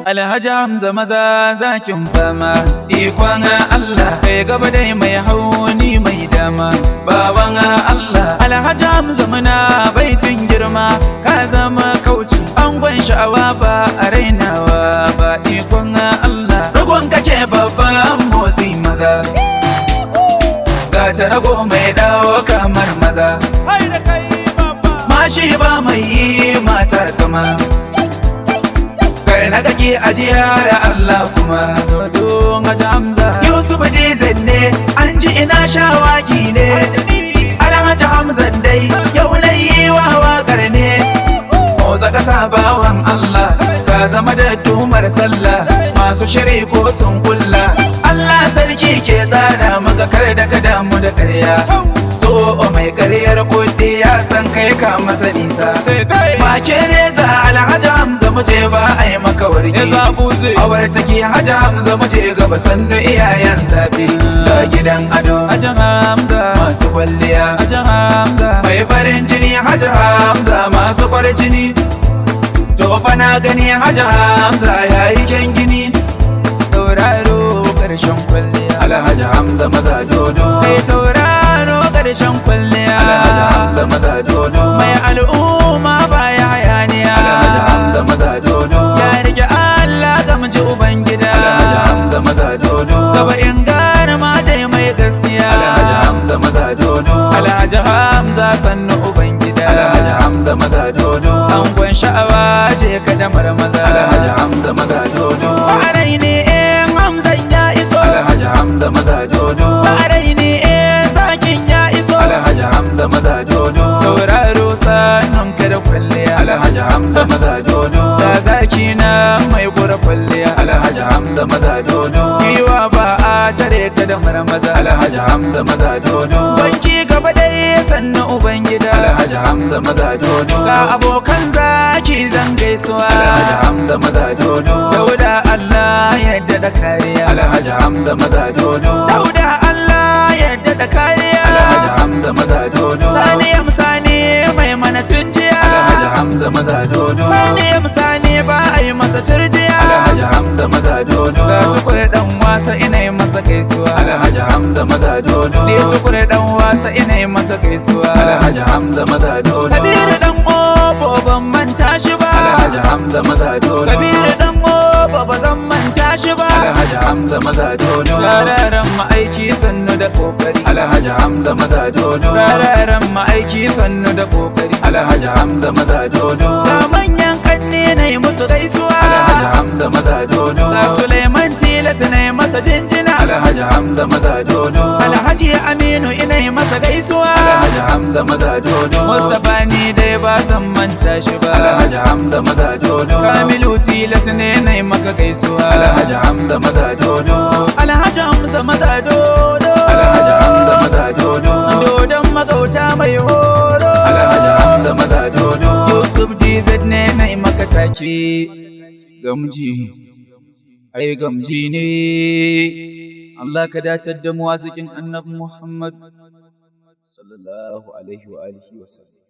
Alhaji Hamza maza zakin fama, ikon Allah kai gaba dai mai hauni mai dama. Baban Allah Alhaji Hamza muna baitin girma, ka zama kauci angon sha'awa ba a rainawa ba. Ikon Allah ragon kake babban motsi maza, ga ta rago mai dawo kamar maza. Mashi ba mai yi matar kama, na kake ajiya da Allah kuma. Dodo Alhaji Hamza Yusuf Dizan ne, an ji ina shawagi ne. Alhaji Hamza dai yau nayi wa waƙar ne. Motsa ƙasa bawan Allah, ka zama da tumar sallah, masu shiri ko sun kulla. Allah sarki ke tsara maka kar da ka damu da ƙarya. So mai ƙaryar kuɗi ya san kai ka masa nisa. Make reza Alhaji Hamza muje ba a yi maka wargi. Awar take Haji Hamza muje gaba sannu iyayen zafi. Ga gidan ado Haji Hamza masu kwalliya. Haji Hamza mai farin jini Haji Hamza masu kwarjini. To fa na gani Haji Hamza yayi kyan gini. Tauraro ƙarshen kwalliya Alhaji Hamza maza dodo. Kai tauraro ƙarshen kwalliya Alhaji Hamza maza dodo. Mai al'umma baya hayaniya Alhaji Hamza maza dodo. Ya rike Allah ga miji ubangida Alhaji Hamza maza dodo. Gaba in gane ma dai mai gaskiya Alhaji Hamza maza dodo. Alhaji Hamza sannu ubangida Alhaji Hamza maza dodo. Angon sha'awa je ka da marmaza Alhaji Hamza maza dodo. Ba'arai ne Hamzan ya iso Alhaji Hamza maza dodo. Ba'arai ne zakin ya iso Alhaji Hamza maza dodo. Tauraro sannun ka da kwalliya Alhaji Hamza maza dodo. Da zaki na mai gura kwalliya Alhaji Hamza maza dodo. Giwa ba a tare ka da marmaza Alhaji Hamza maza dodo. Banki gaba dai sannu ubangida Alhaji Hamza maza dodo. Ga abokan zaki zan gaisuwa Alhaji Hamza maza dodo. Dauda Allah yadda da kariya Alhaji Hamza maza dodo. Dauda Allah yadda da kariya Alhaji Hamza maza dodo. Sani mai mana tunjiya Alhaji Hamza maza dodo. Sani ba a yi masa turjiya Alhaji Hamza maza dodo. Ga tukur dan wasa ina yi masa gaisuwa Alhaji Hamza maza dodo. Ni tukur dan wasa ina yi masa gaisuwa Alhaji Hamza maza dodo. Kabiru dan obo ban manta shi ba Alhaji Hamza maza dodo. Kabiru dan obo ba zan manta shi ba Alhaji Hamza maza dodo. Rararen ma'aiki sannu da kokari Alhaji Hamza maza dodo. Rararen ma'aiki sannu da kokari Alhaji Hamza maza dodo. Ga manyan kanne na yi musu gaisuwa Alhaji Hamza maza dodo. Ga Suleiman Tilas na yi masa jinjina Alhaji Hamza maza dodo. Alhaji Aminu ina yi masa gaisuwa Alhaji Hamza maza dodo. Mustapha ni dai ba zan manta shi ba Alhaji Hamza maza dodo. Kamilu Tilas ne na yi maka gaisuwa Alhaji Hamza maza dodo. Alhaji Hamza maza dodo. Alhaji Hamza maza dodo. Dodon magauta mai horo Alhaji Hamza maza dodo. Yusuf DZ ne na yi maka take. Gamji ai gamji ne. Allah ka datar da mu a cikin annabi Muhammad sallallahu alaihi wa alihi wa sallam.